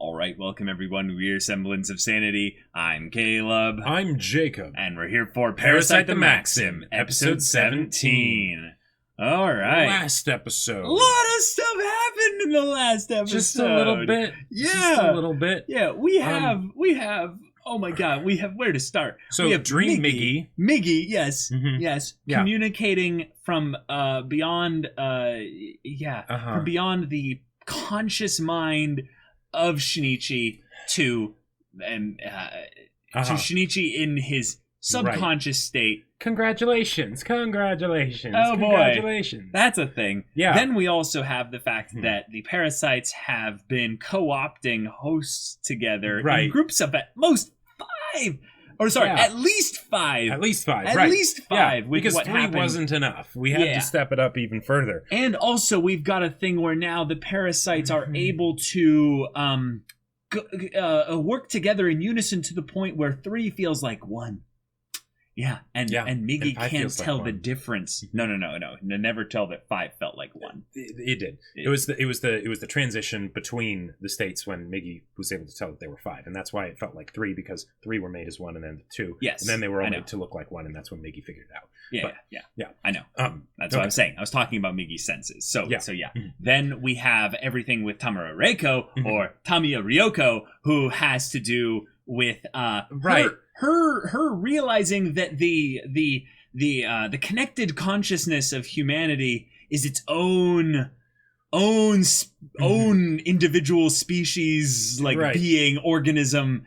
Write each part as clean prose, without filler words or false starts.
All right, welcome everyone. We're Semblance of Sanity. I'm Caleb. I'm Jacob. And we're here for Parasyte the Maxim, episode 17. All right. Last episode. A lot of stuff happened in the last episode. Just a little bit. Yeah. Just a little bit. Yeah, we have, oh my god, we have where to start. So we have Dream Miggy. Miggy, yes, Mhm. yes. Yeah. Communicating from beyond, from beyond the conscious mind of Shinichi to Shinichi in his subconscious state. Congratulations. Oh boy. Congratulations. That's a thing. Yeah. Then we also have the fact that the Parasytes have been co-opting hosts together in groups of at most five. Or sorry, at least five. At least five, At right. least five. With because what three happened. wasn't enough. We had to step it up even further. And also, we've got a thing where now the Parasytes are able to work together in unison to the point where three feels like one. Yeah, and Miggy can't tell the difference. No. Never tell that five felt like one. It did. It was the transition between the states when Miggy was able to tell that they were five, and that's why it felt like three, because three were made as one and then two. Yes, and then they were all made to look like one, and that's when Miggy figured it out. Yeah. I know. That's what I was saying. I was talking about Miggy's senses. So yeah. Mm-hmm. Then we have everything with Tamura Reiko or Tamura Reiko, who has to do with her realizing that the connected consciousness of humanity is its own individual species, being, organism,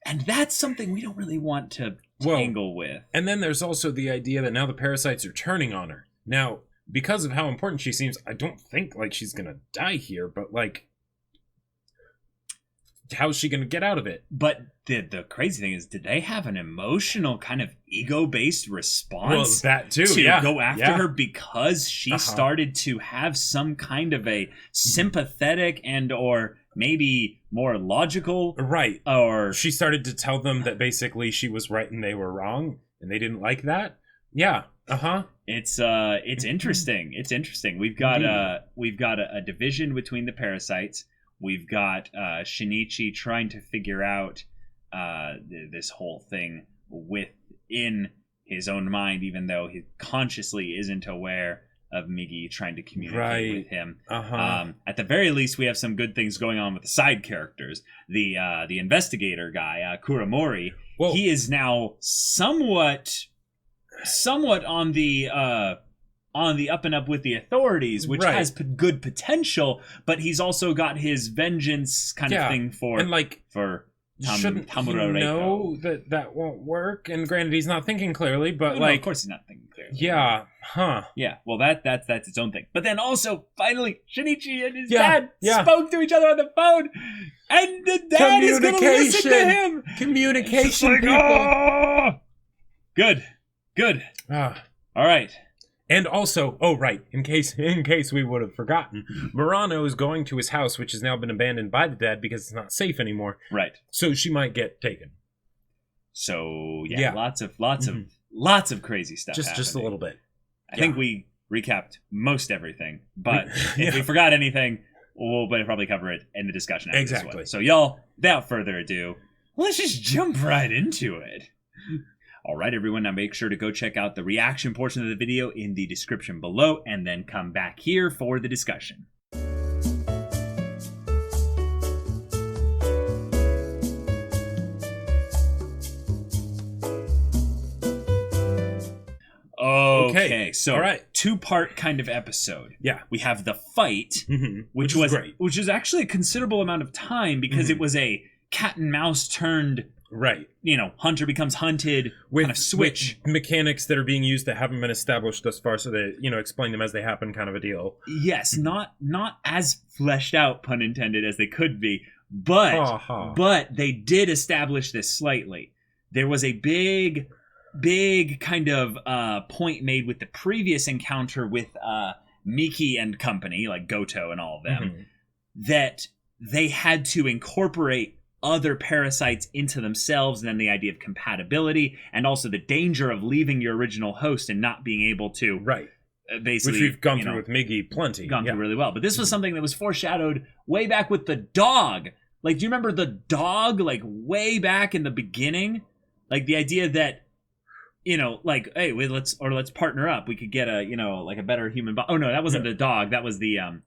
and that's something we don't really want to tangle with. And then there's also the idea that now the Parasytes are turning on her. Now, because of how important she seems, I don't think she's gonna die here, but how's she gonna get out of it? But the crazy thing is, did they have an emotional kind of ego-based response? Well, that too, to go after her because she started to have some kind of a sympathetic and or maybe more logical, or she started to tell them that basically she was right and they were wrong, and they didn't like that. Yeah. It's interesting. It's interesting. We've got a division between the Parasytes. We've got Shinichi trying to figure out this whole thing within his own mind, even though he consciously isn't aware of Miggy trying to communicate with him. At the very least, we have some good things going on with the side characters. The investigator guy, Kuramori, he is now somewhat on the up and up with the authorities, which has good potential, but he's also got his vengeance kind of thing for shouldn't Tamura Reiko. Know that won't work. And granted, he's not thinking clearly, but of course he's not thinking clearly. Yeah, Yeah, well that's its own thing. But then also, finally, Shinichi and his dad spoke to each other on the phone, and the dad is going to listen to him. Communication, people. Good. All right. And also, in case we would have forgotten, Murano is going to his house, which has now been abandoned by the dad because it's not safe anymore. Right. So she might get taken. So lots of crazy stuff. Just a little bit. I think we recapped most everything, but if we forgot anything, we'll probably cover it in the discussion after this one. So y'all, without further ado, let's just jump right into it. All right, everyone, now make sure to go check out the reaction portion of the video in the description below, and then come back here for the discussion. Okay, so two-part kind of episode. Yeah. We have the fight, which was great. Which is actually a considerable amount of time because it was a cat and mouse turned... Right. Hunter becomes hunted, kind of switch. With mechanics that are being used that haven't been established thus far, so they, explain them as they happen kind of a deal. Yes, not as fleshed out, pun intended, as they could be, but they did establish this slightly. There was a big kind of point made with the previous encounter with Miki and company, like Goto and all of them, that they had to incorporate other parasites into themselves, and then the idea of compatibility, and also the danger of leaving your original host and not being able to basically, which we've gone through with Miggy plenty. Gone through really well. But this was something that was foreshadowed way back with the dog Like, do you remember the dog, like, way back in the beginning? Like, the idea that, you know, like, hey, let's partner up. We could get a, you know, like a better human body. Oh, no, that wasn't the dog. That was the other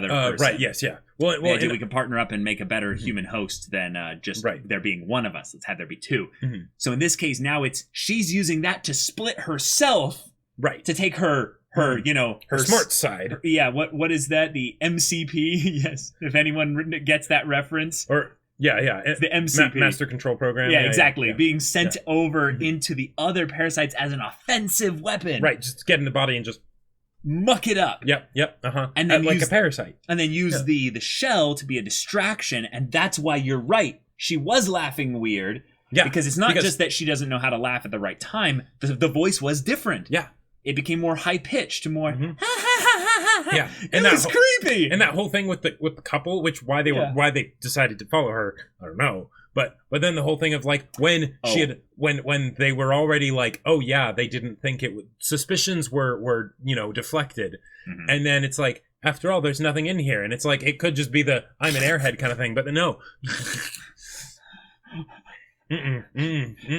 person. Right, yes, yeah. Well, we can partner up and make a better human host than just there being one of us. Let's have there be two. Mm-hmm. So in this case, now she's using that to split herself. Right. To take her you know, her smart side. What is that? The MCP? Yes. If anyone gets that reference. Or it's the MCP. Master Control Program. Yeah, exactly. Yeah. Being sent over into the other parasites as an offensive weapon. Right, just get in the body and just muck it up. Yep, uh-huh. And then like a parasite. And then use the shell to be a distraction, and that's why you're right. She was laughing weird. Yeah. Because it's not just that she doesn't know how to laugh at the right time. The voice was different. Yeah. It became more high pitched, more yeah, and it was creepy. And that whole thing with the couple, why they decided to follow her, I don't know. But then the whole thing of like when when they were already like, oh yeah, they didn't think it would, suspicions were you know, deflected, and then it's like, after all, there's nothing in here, and it's like it could just be the I'm an airhead kind of thing, but no.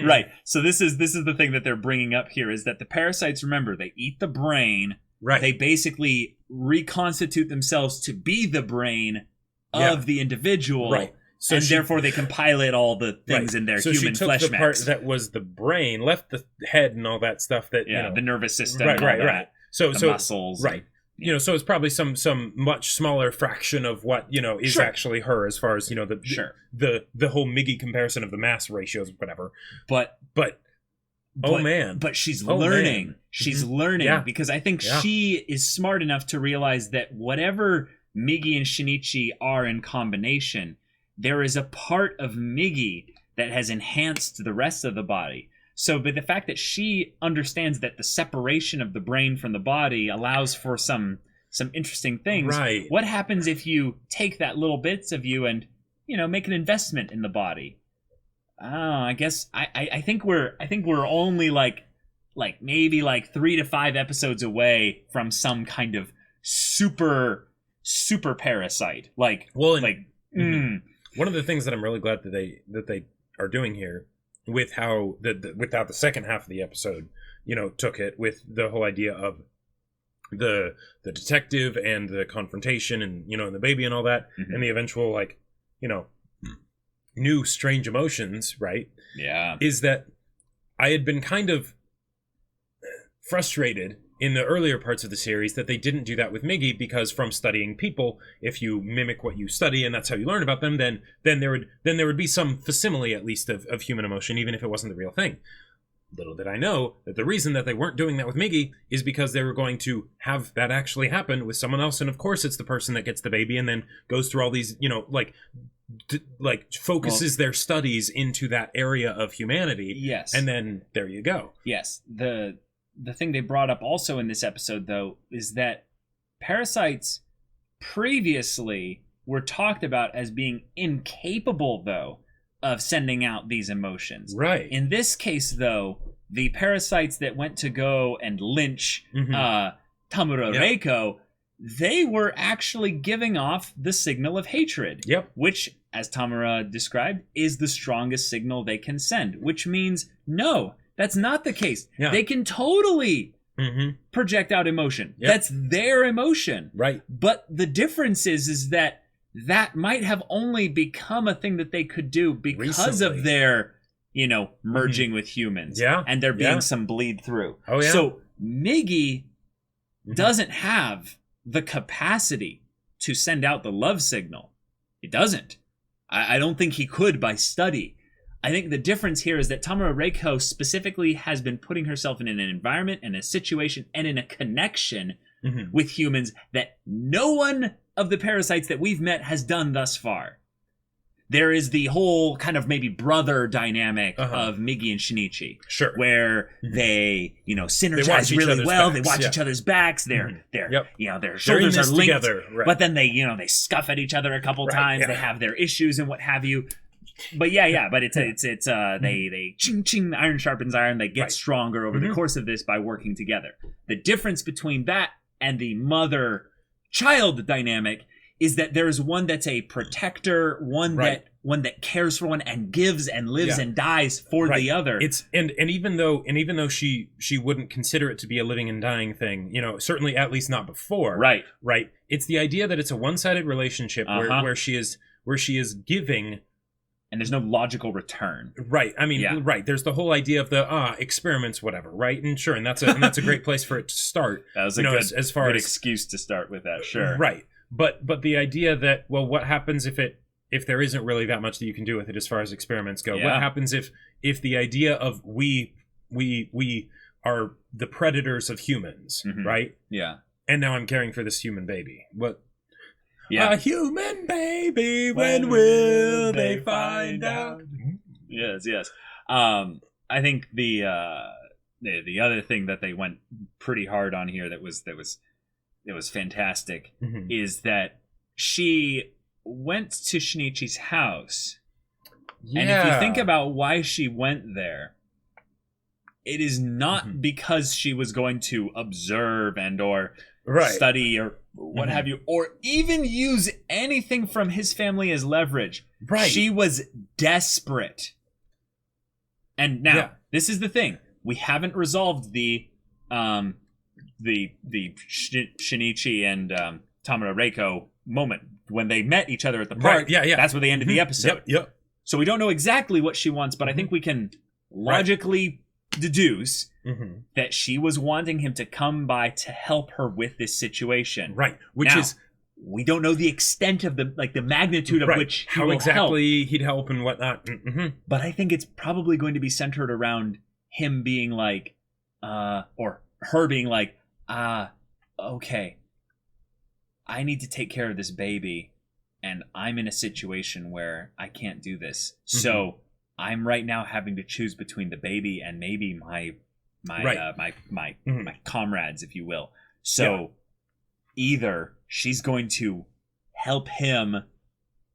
Right. So this is the thing that they're bringing up here, is that the parasites, remember, they eat the brain. Right. They basically reconstitute themselves to be the brain of the individual. Right. So therefore they can pilot all the things in their human flesh. So she took the part that was the brain, left the head and all that stuff that, you know, the nervous system. Right. So muscles. Right. You know, so it's probably some much smaller fraction of what, you know, is actually her, as far as, you know, the whole Miggy comparison of the mass ratios, whatever. But she's learning. Man. She's learning because I think she is smart enough to realize that whatever Miggy and Shinichi are in combination, there is a part of Miggy that has enhanced the rest of the body. So, but the fact that she understands that the separation of the brain from the body allows for some interesting things. Right. What happens if you take that little bits of you and, you know, make an investment in the body? Oh, I guess I think we're only like maybe like 3 to 5 episodes away from some kind of super parasite. One of the things that I'm really glad that they are doing here, with how without the second half of the episode, you know, took it with the whole idea of the detective and the confrontation and, you know, and the baby and all that, and the eventual, like, you know, new strange emotions, right? Yeah. Is that I had been kind of frustrated in the earlier parts of the series that they didn't do that with Miggy, because from studying people, if you mimic what you study and that's how you learn about them, then there would be some facsimile, at least, of human emotion, even if it wasn't the real thing. Little did I know that the reason that they weren't doing that with Miggy is because they were going to have that actually happen with someone else, and of course it's the person that gets the baby and then goes through all these, you know, like focuses their studies into that area of humanity. Yes. And then there you go. Yes. The thing they brought up also in this episode, though, is that parasites previously were talked about as being incapable, though, of sending out these emotions. Right. In this case, though, the parasites that went to go and lynch Tamura Reiko, they were actually giving off the signal of hatred. Yep. Which, as Tamura described, is the strongest signal they can send, which means no. That's not the case. Yeah. They can totally project out emotion. Yep. That's their emotion. Right. But the difference is that might have only become a thing that they could do because of their, you know, merging with humans. Yeah. And there being some bleed through. Oh, yeah. So Miggy doesn't have the capacity to send out the love signal. It doesn't. I don't think he could by study. I think the difference here is that Tamura Reiko specifically has been putting herself in an environment and a situation and in a connection with humans that no one of the parasites that we've met has done thus far. There is the whole kind of maybe brother dynamic of Miggy and Shinichi. Sure. Where they, you know, synergize really well. They watch each other's backs. You know, their shoulders are linked. Together. Right. But then they, you know, they scuff at each other a couple times. Yeah. They have their issues and what have you. But but it's they ching ching, iron sharpens iron. They get stronger over the course of this by working together. The difference between that and the mother-child dynamic is that there's one that's a protector, one that cares for one and gives and lives and dies for the other. It's and even though she wouldn't consider it to be a living and dying thing, you know, certainly at least not before. Right. It's the idea that it's a one-sided relationship where she is giving, and there's no logical return. Right. I mean, there's the whole idea of the experiments, whatever, right? And sure, and that's a great place for it to start. That was a good excuse to start with that, sure. Right. But the idea that, well, what happens if there isn't really that much that you can do with it as far as experiments go? Yeah. What happens if the idea of we are the predators of humans, right? Yeah. And now I'm caring for this human baby. What? Yeah. A human baby, when will they find out? Yes. I think the other thing that they went pretty hard on here that was fantastic is that she went to Shinichi's house. Yeah. And if you think about why she went there, it is not because she was going to observe and or study or what have you, or even use anything from his family as leverage. Right. She was desperate. And now, this is the thing. We haven't resolved the Shinichi and Tamura Reiko moment when they met each other at the park. Right. That's where they ended the episode. Yep. So we don't know exactly what she wants, but I think we can logically deduce that she was wanting him to come by to help her with this situation. Right. Which is, we don't know the extent of the magnitude of which he how will exactly help. He'd help and whatnot. But I think it's probably going to be centered around him being like, or her being like, okay, I need to take care of this baby, and I'm in a situation where I can't do this. So I'm right now having to choose between the baby and maybe my comrades, if you will. So either she's going to help him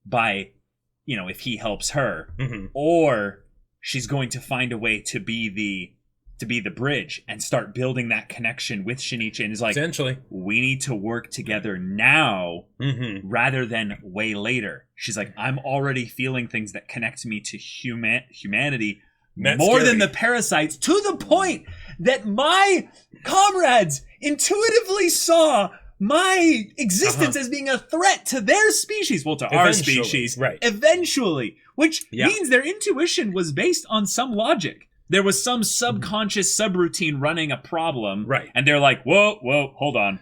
by, if he helps her, or she's going to find a way to be the bridge and start building that connection with Shinichi, and is like, essentially, we need to work together now rather than way later. She's like, I'm already feeling things that connect me to humanity more than the parasites, to the point that my comrades intuitively saw my existence as being a threat to their species, well, to our species, eventually, which means their intuition was based on some logic. There was some subconscious subroutine running a problem, and they're like, whoa, hold on.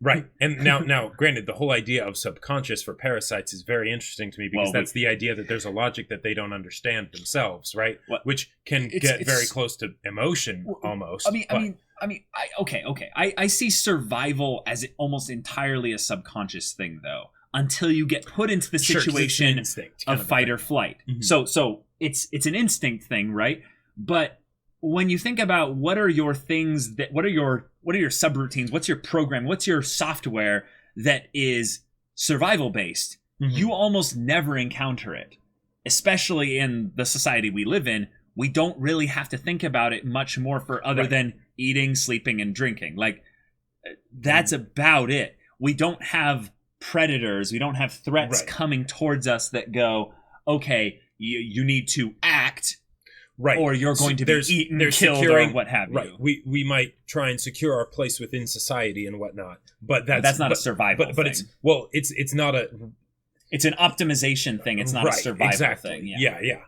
Right. And now, granted, the whole idea of subconscious for parasites is very interesting to me, because that's the idea that there's a logic that they don't understand themselves, right? Which can get very close to emotion, almost. I see survival as almost entirely a subconscious thing, though, until you get put into the situation of fight or flight. So it's an instinct thing, right? But when you think about what are your subroutines, what's your program, what's your software that is survival based, you almost never encounter it. Especially in the society we live in, we don't really have to think about it much more for other than eating, sleeping, and drinking. Like, that's about it. We don't have predators, we don't have threats coming towards us that go, okay, you need to act. Right, or you're going to be eaten, killed, or what have you. Right, we might try and secure our place within society and whatnot, but that's not a survival thing. It's not a. It's an optimization thing. It's not a survival thing. Yeah.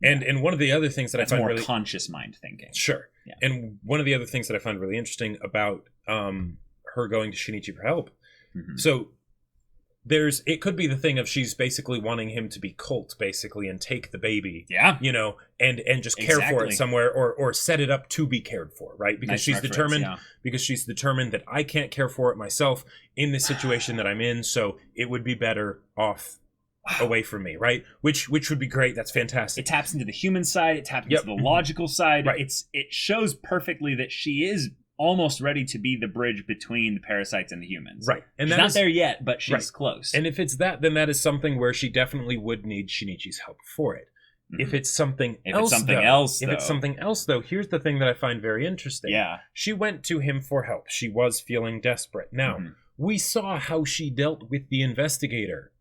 And one of the other things that I find more conscious mind thinking. Sure. Yeah. And one of the other things that I find really interesting about her going to Shinichi for help. So it could be the thing of she's basically wanting him to be cult, basically, and take the baby, and just care for it somewhere, or set it up to be cared for, right? Because she's determined, that I can't care for it myself in the situation that I'm in, so it would be better off away from me, right? Which would be great. That's fantastic. It taps into the human side. It taps into the logical side. Right. It shows perfectly that she is almost ready to be the bridge between the parasites and the humans. Right. And she's not there yet, but she's close. And if it's that, then that is something where she definitely would need Shinichi's help for it. If it's something else, though, here's the thing that I find very interesting. Yeah. She went to him for help. She was feeling desperate. Now, we saw how she dealt with the investigator.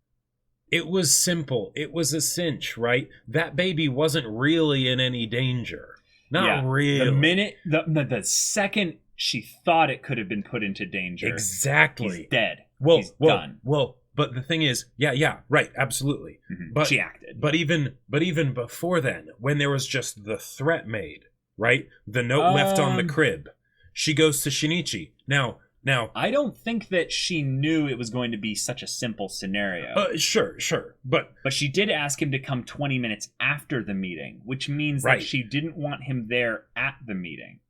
It was simple. It was a cinch, right? That baby wasn't really in any danger. Not really. The second she thought it could have been put into danger, exactly, he's dead. Well, he's done. Well, but the thing is, yeah, right, absolutely. Mm-hmm. But she acted. But even before then, when there was just the threat made, right? The note left on the crib. She goes to Shinichi. Now, I don't think that she knew it was going to be such a simple scenario. Sure, but she did ask him to come 20 minutes after the meeting, which means that she didn't want him there at the meeting,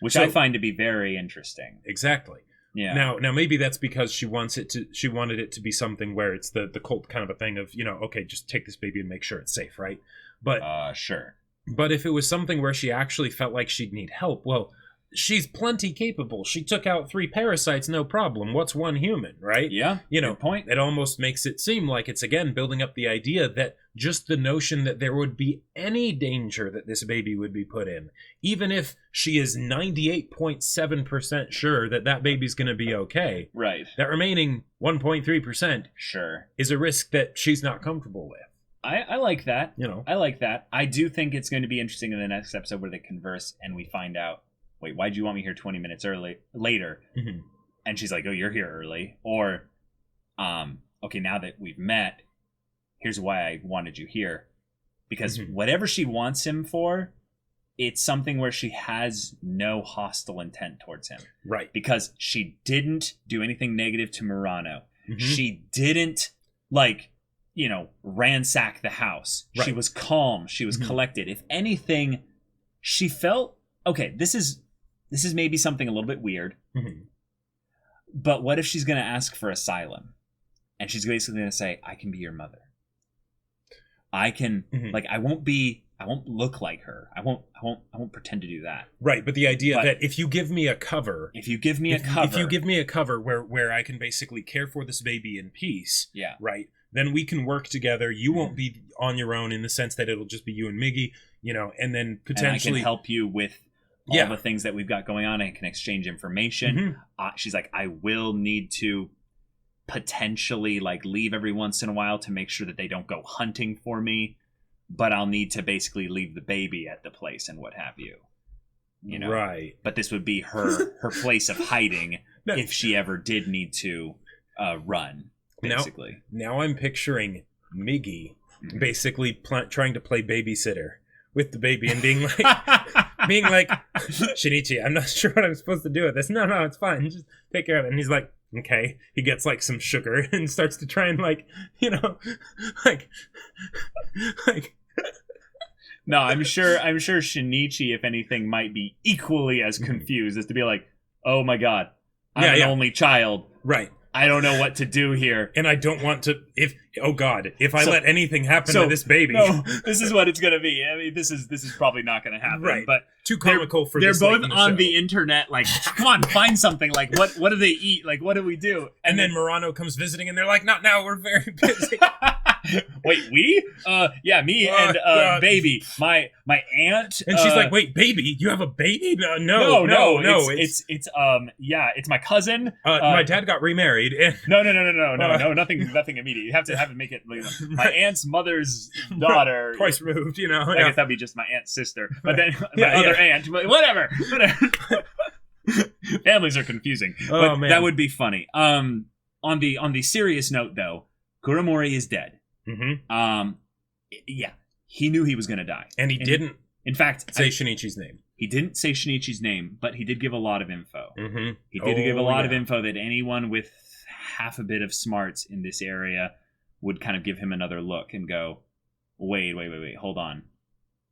which I find to be very interesting. Exactly. Yeah. Now maybe that's because she wanted it to be something where it's the cult kind of a thing of, okay, just take this baby and make sure it's safe, right? But sure. But if it was something where she actually felt like she'd need help, well, she's plenty capable. She took out 3 parasites, no problem. What's one human, right? Yeah, good point. It almost makes it seem like it's, again, building up the idea that just the notion that there would be any danger that this baby would be put in, even if she is 98.7% sure that baby's going to be okay, right? That remaining 1.3%, sure, is a risk that she's not comfortable with. I like that. I like that. I do think it's going to be interesting in the next episode where they converse and we find out, wait, why'd you want me here 20 minutes later? Mm-hmm. And she's like, oh, you're here early. Or, okay, now that we've met, here's why I wanted you here. Because whatever she wants him for, it's something where she has no hostile intent towards him. Right. Because she didn't do anything negative to Murano. Mm-hmm. She didn't, ransack the house. Right. She was calm. She was collected. If anything, she felt, okay, this is maybe something a little bit weird, but what if she's going to ask for asylum and she's basically going to say, I can be your mother. I can, I won't look like her. I won't pretend to do that. Right. But the idea that if you give me a cover, if you give me a cover where I can basically care for this baby in peace. Yeah. Right. Then we can work together. You won't be on your own in the sense that it'll just be you and Miggy, and then potentially and I can help you with all the things that we've got going on. I can exchange information. She's like, I will need to potentially leave every once in a while to make sure that they don't go hunting for me, but I'll need to basically leave the baby at the place and what have you. Right. But this would be her place of hiding if she ever did need to run, basically. Now I'm picturing Miggy basically trying to play babysitter with the baby and being like, Shinichi, I'm not sure what I'm supposed to do with this. No, it's fine. Just take care of it. And he's like, okay. He gets some sugar and starts to try and No, I'm sure Shinichi, if anything, might be equally as confused as to be like, oh my god, I'm an only child. Right. I don't know what to do here. And I don't want to, if I let anything happen to this baby. No, this is what it's going to be. I mean, this is probably not going to happen. Right. But too comical for they're this. They're both on the internet come on, find something. What do they eat? What do we do? And then Murano comes visiting and they're like, not now, we're very busy. Wait, we? Yeah, me and baby. My aunt. And she's like, wait, baby? You have a baby? No. It's my cousin. My dad got remarried. And... No, nothing immediate. You have to have it make it my aunt's mother's daughter. Twice removed, I guess that'd be just my aunt's sister. But then my other aunt, whatever. Families are confusing. But man. That would be funny. On the serious note though, Kuramori is dead. He knew he was going to die. And he didn't, in fact, say Shinichi's name. He didn't say Shinichi's name, but he did give a lot of info. He did give a lot of info that anyone with half a bit of smarts in this area would kind of give him another look and go, wait, hold on.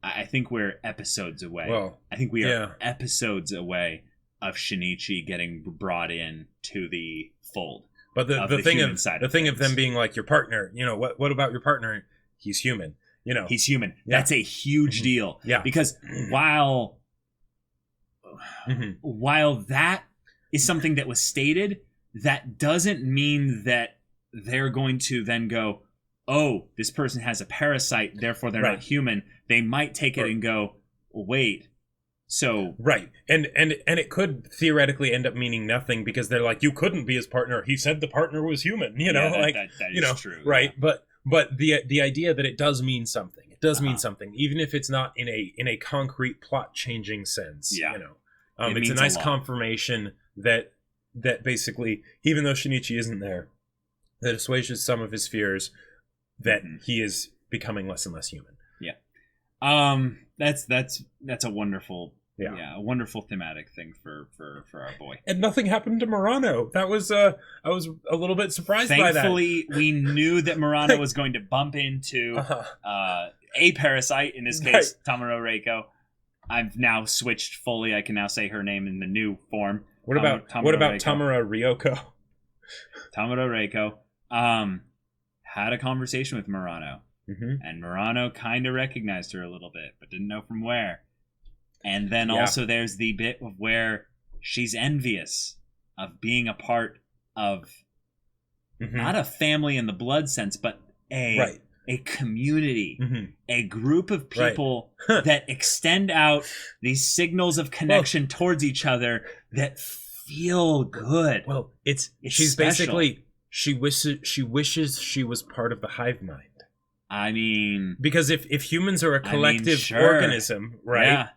I think we're episodes away. Well, I think we are episodes away of Shinichi getting brought in to the fold. But the thing of them being like, your partner, what about your partner? He's human. He's human. Yeah. That's a huge deal. Yeah. Because while that is something that was stated, that doesn't mean that they're going to then go, oh, this person has a parasite, therefore they're not human. They might take it and go, wait, So right, and it could theoretically end up meaning nothing because they're like, you couldn't be his partner. He said the partner was human. You know, that you is know, true. right? Yeah. But the idea that it does mean something. It does mean something, even if it's not in a concrete plot changing sense. Yeah. You know, It it's a means nice a lot. confirmation that basically, even though Shinichi isn't there, that assuages some of his fears that he is becoming less and less human. That's a wonderful, a wonderful thematic thing for our boy. And nothing happened to Murano. That was I was a little bit surprised by that. Thankfully, we knew that Murano was going to bump into a parasite, in this case, Tamura Reiko. I've now switched fully. I can now say her name in the new form. What about Tamura Ryoko? Tamura Reiko had a conversation with Murano. And Murano kind of recognized her a little bit, but didn't know from where. And then also there's the bit of where she's envious of being a part of not a family in the blood sense, but a community, a group of people that extend out these signals of connection towards each other that feel good. Well, she's special. Basically she wishes she was part of the hive mind. I mean, because if humans are a collective organism, right? Yeah.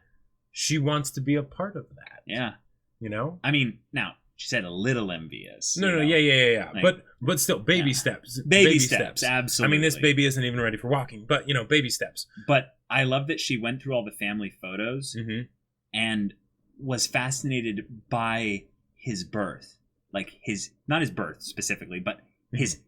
She wants to be a part of that. Yeah. You know? I mean, now she said a little envious. Yeah. Like, but still, baby steps. Baby steps, absolutely. I mean, this baby isn't even ready for walking, but baby steps. But I love that she went through all the family photos and was fascinated by his birth, like not his birth specifically, but his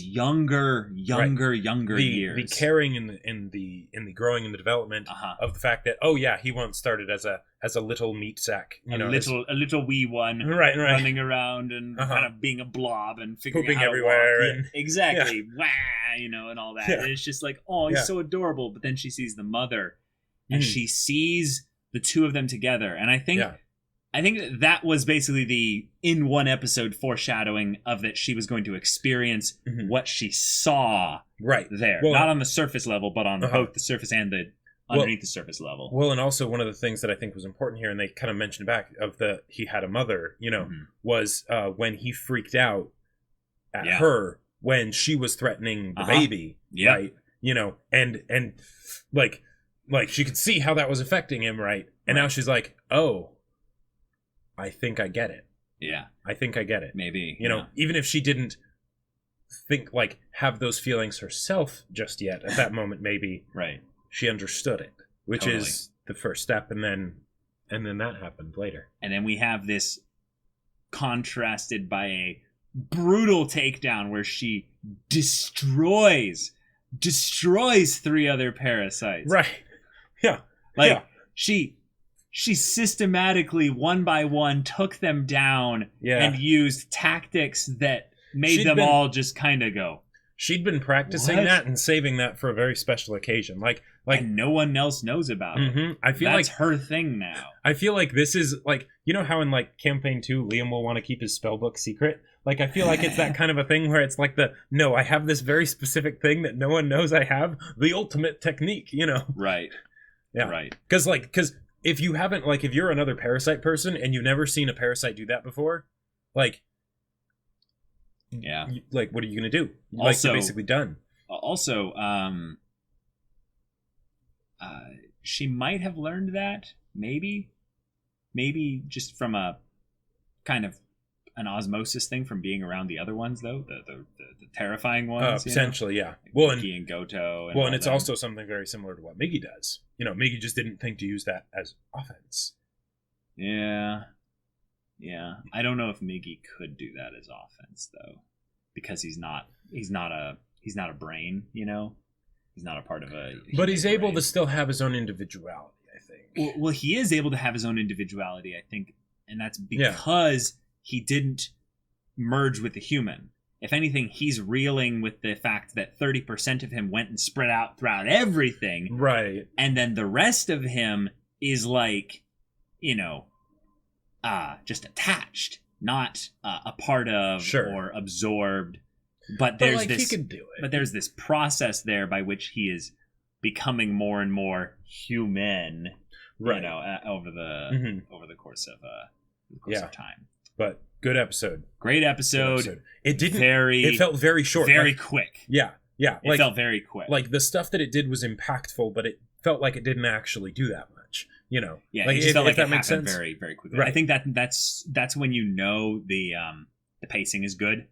younger years. The caring in the growing and the development of the fact that he once started as a little meat sack, a little wee one, right, running around and kind of being a blob and figuring pooping out how everywhere, to walk. and exactly, wah, and all that. Yeah. And it's just like, he's so adorable. But then she sees the mother, and she sees the two of them together, and I think that was basically the in one episode foreshadowing of that she was going to experience what she saw there. Well, not on the surface level, but on both the surface and the underneath the surface level. Well, and also one of the things that I think was important here, and they kind of mentioned back of he had a mother, was when he freaked out at her when she was threatening the baby, right? And like she could see how that was affecting him, right? And now she's like, I think I get it. Yeah. I think I get it. Maybe. Even if she didn't have those feelings herself just yet at that moment, maybe she understood it, which is the first step. And then that happened later. And then we have this contrasted by a brutal takedown where she destroys 3 other parasites. Right. Yeah. She systematically, one by one, took them down and used tactics that made them all just kind of go. She'd been practicing that and saving that for a very special occasion. And no one else knows about it. I feel that's her thing now. I feel like this is how in Campaign 2, Liam will want to keep his spellbook secret? I feel like it's that kind of a thing where it's no, I have this very specific thing that no one knows I have. The ultimate technique, Right. Yeah. Right. Because if you haven't, if you're another parasite person and you've never seen a parasite do that before, what are you going to do? You're basically done. Also, she might have learned that, maybe just from a kind of an osmosis thing from being around the other ones, though, the terrifying ones. Potentially, yeah. Miki and Goto. And it's also something very similar to what Migi does. Migi just didn't think to use that as offense. Yeah. I don't know if Migi could do that as offense, though, because he's not a brain. He's not a part of a. But he's able to still have his own individuality, I think. Well, he is able to have his own individuality, I think, and that's because he didn't merge with the human. If anything, he's reeling with the fact that 30% of him went and spread out throughout everything. Right. And then the rest of him is just attached, not a part of or absorbed. But there's this, he could do it. But there's this process there by which he is becoming more and more human. Right. You know, over the course of time. But good episode. Great episode. It didn't. It It felt very short. Very quick. Yeah. It felt very quick. Like the stuff that it did was impactful, but it felt like it didn't actually do that much. You know. Yeah. Like, it just felt like that it makes happened sense. very, very quickly. Right. I think that's when you know the pacing is good.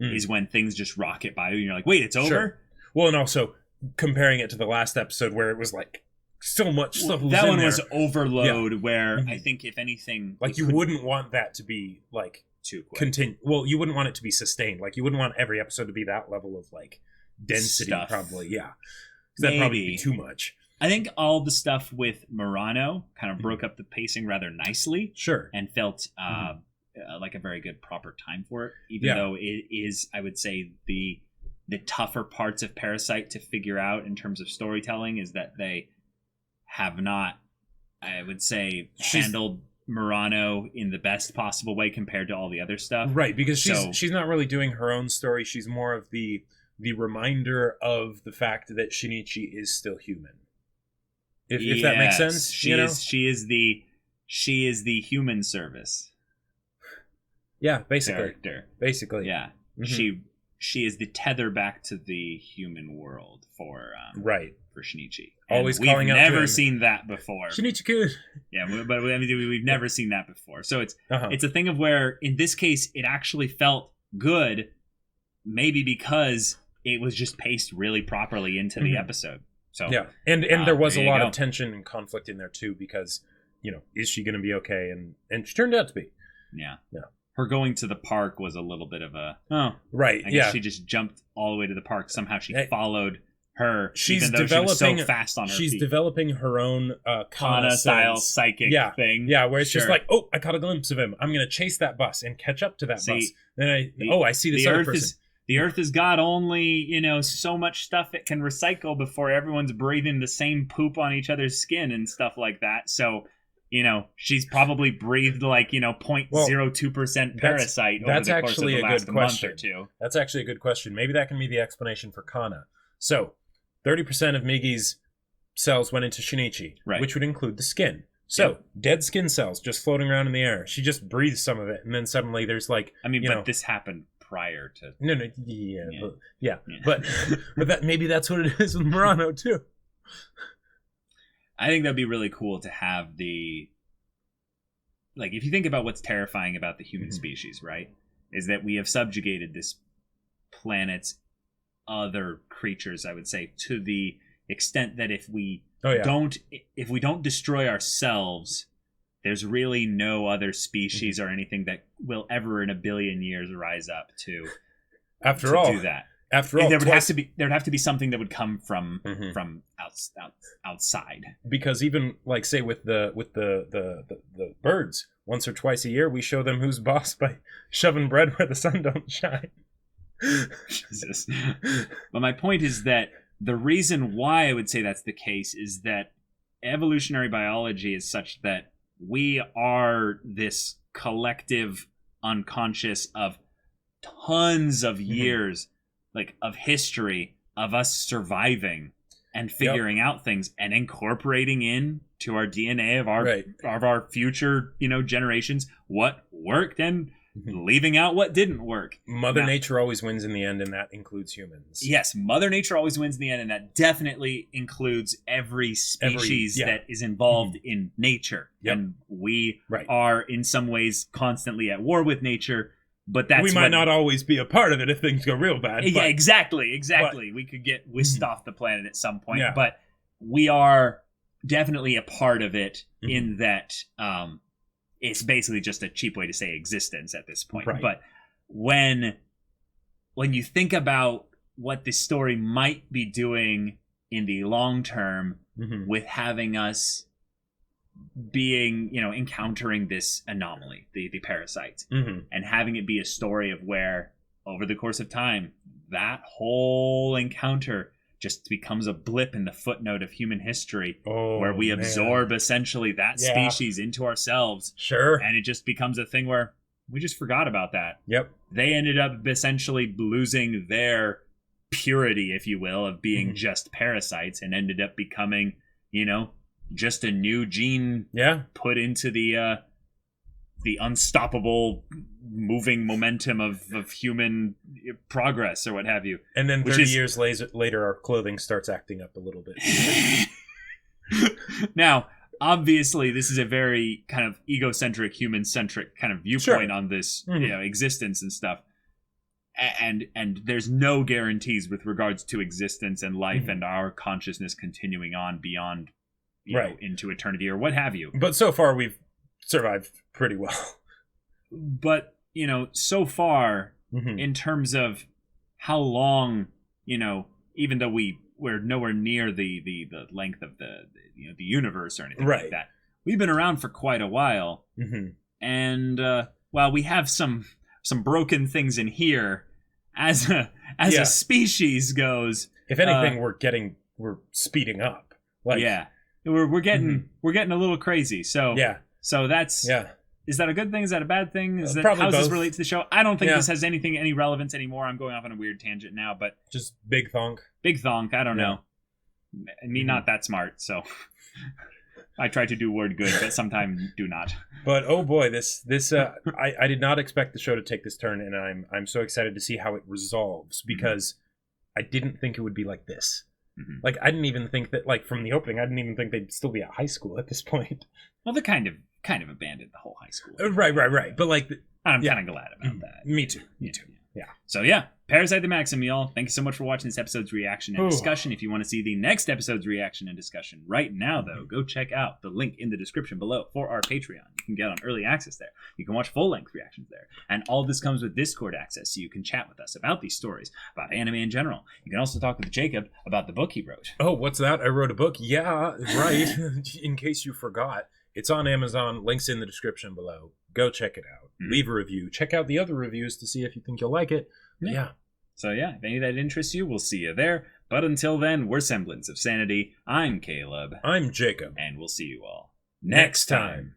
Is when things just rocket by you and you're like, wait, it's over? Sure. Well, and also comparing it to the last episode where it was like so much stuff was that in one there. was overload where I think if anything... Like you wouldn't want that to be like... too quick. Well, you wouldn't want it to be sustained. Like you wouldn't want every episode to be that level of like density Stuff. probably. Yeah. Because that'd probably be too much. I think all the stuff with Murano kind of broke up the pacing rather nicely. Sure. And felt... like a very good proper time for it, even though it is, I would say, the tougher parts of Parasyte to figure out in terms of storytelling is that they have not, I would say, handled Murano in the best possible way compared to all the other stuff. Right, because she's not really doing her own story. She's more of the reminder of the fact that Shinichi is still human. If that makes sense, she is the human service. Yeah, basically. Character. Basically. Yeah. Mm-hmm. She is the tether back to the human world for Shinichi. Always and calling out to him. We've never seen that before. Shinichi-kun. Yeah, but I mean, we've never seen that before. So it's a thing of where, in this case, it actually felt good, maybe because it was just paced really properly into the episode. So yeah, and there was a lot of tension and conflict in there too, because is she going to be okay? And she turned out to be. Yeah. Her going to the park was a little bit of a right. I guess she just jumped all the way to the park. Somehow she followed her. Even though she was so fast on her feet. She's developing her own Kana style psychic thing. Yeah, where it's just like, oh, I caught a glimpse of him. I'm going to chase that bus and catch up to that bus. Then I see this other person. The Earth has got only so much stuff it can recycle before everyone's breathing the same poop on each other's skin and stuff like that. So. She's probably breathed like 0.02% parasite over the course of the last month or two. That's actually a good question. Maybe that can be the explanation for Kana. So, 30% of Migi's cells went into Shinichi, which would include the skin. So, dead skin cells just floating around in the air. She just breathes some of it, and then suddenly there's like... but this happened prior to... No, but that maybe that's what it is with Murano, too. I think that'd be really cool to have if you think about what's terrifying about the human species, right, is that we have subjugated this planet's other creatures, I would say, to the extent that if we don't destroy ourselves, there's really no other species or anything that will ever in a billion years rise up to do that. After all, there'd have to be something that would come from outside. Because even like say with the birds, once or twice a year we show them who's boss by shoving bread where the sun don't shine. Jesus. But my point is that the reason why I would say that's the case is that evolutionary biology is such that we are this collective unconscious of tons of years of history of us surviving and figuring out things and incorporating in to our DNA of our future generations what worked and leaving out what didn't work. Mother Nature always wins in the end, and that includes humans. Yes, Mother Nature always wins in the end, and that definitely includes every species that is involved in nature. And we are in some ways constantly at war with nature. But we might not always be a part of it if things go real bad. Yeah, exactly. We could get whisked off the planet at some point, but we are definitely a part of it in that it's basically just a cheap way to say existence at this point. Right. But when you think about what this story might be doing in the long term with having us being encountering this anomaly, the parasites, and having it be a story of where over the course of time that whole encounter just becomes a blip in the footnote of human history where we absorb essentially that species into ourselves, and it just becomes a thing where we just forgot about that. They ended up essentially losing their purity, if you will, of being just parasites, and ended up becoming just a new gene put into the unstoppable moving momentum of human progress or what have you. And then 30 years later, our clothing starts acting up a little bit. Now, obviously, this is a very kind of egocentric, human-centric kind of viewpoint on this, existence and stuff. And there's no guarantees with regards to existence and life and our consciousness continuing on beyond, you know, into eternity or what have you. But so far, we've survived pretty well. But, you know, so far, in terms of how long, you know, even though we're nowhere near the length of the universe or anything like that, we've been around for quite a while. And while we have some broken things in here, as a species goes, if anything, we're speeding up. Like, we're getting a little crazy. So that's Is that a good thing? Is that a bad thing? How does this relate to the show? I don't think this has any relevance anymore. I'm going off on a weird tangent now, but just big thonk. Big thonk. I don't know. Me not that smart, so I try to do word good, but sometimes do not. But oh boy, this I did not expect the show to take this turn, and I'm so excited to see how it resolves because I didn't think it would be like this. Like I didn't even think that, like, from the opening, I didn't even think they'd still be at high school at this point. Well, they kind of abandoned the whole high school. Right. But like, I'm kind of glad about that. Me too. Yeah. So Parasyte the Maxim, y'all. Thank you so much for watching this episode's reaction and discussion. If you want to see the next episode's reaction and discussion right now, though, go check out the link in the description below for our Patreon. You can get on early access there. You can watch full-length reactions there. And all this comes with Discord access, so you can chat with us about these stories, about anime in general. You can also talk with Jacob about the book he wrote. Oh, what's that? I wrote a book? Yeah, right. In case you forgot. It's on Amazon. Links in the description below. Go check it out. Leave a review. Check out the other reviews to see if you think you'll like it. Yeah. So if any of that interests you, we'll see you there. But until then, we're Semblance of Sanity. I'm Caleb. I'm Jacob. And we'll see you all next time.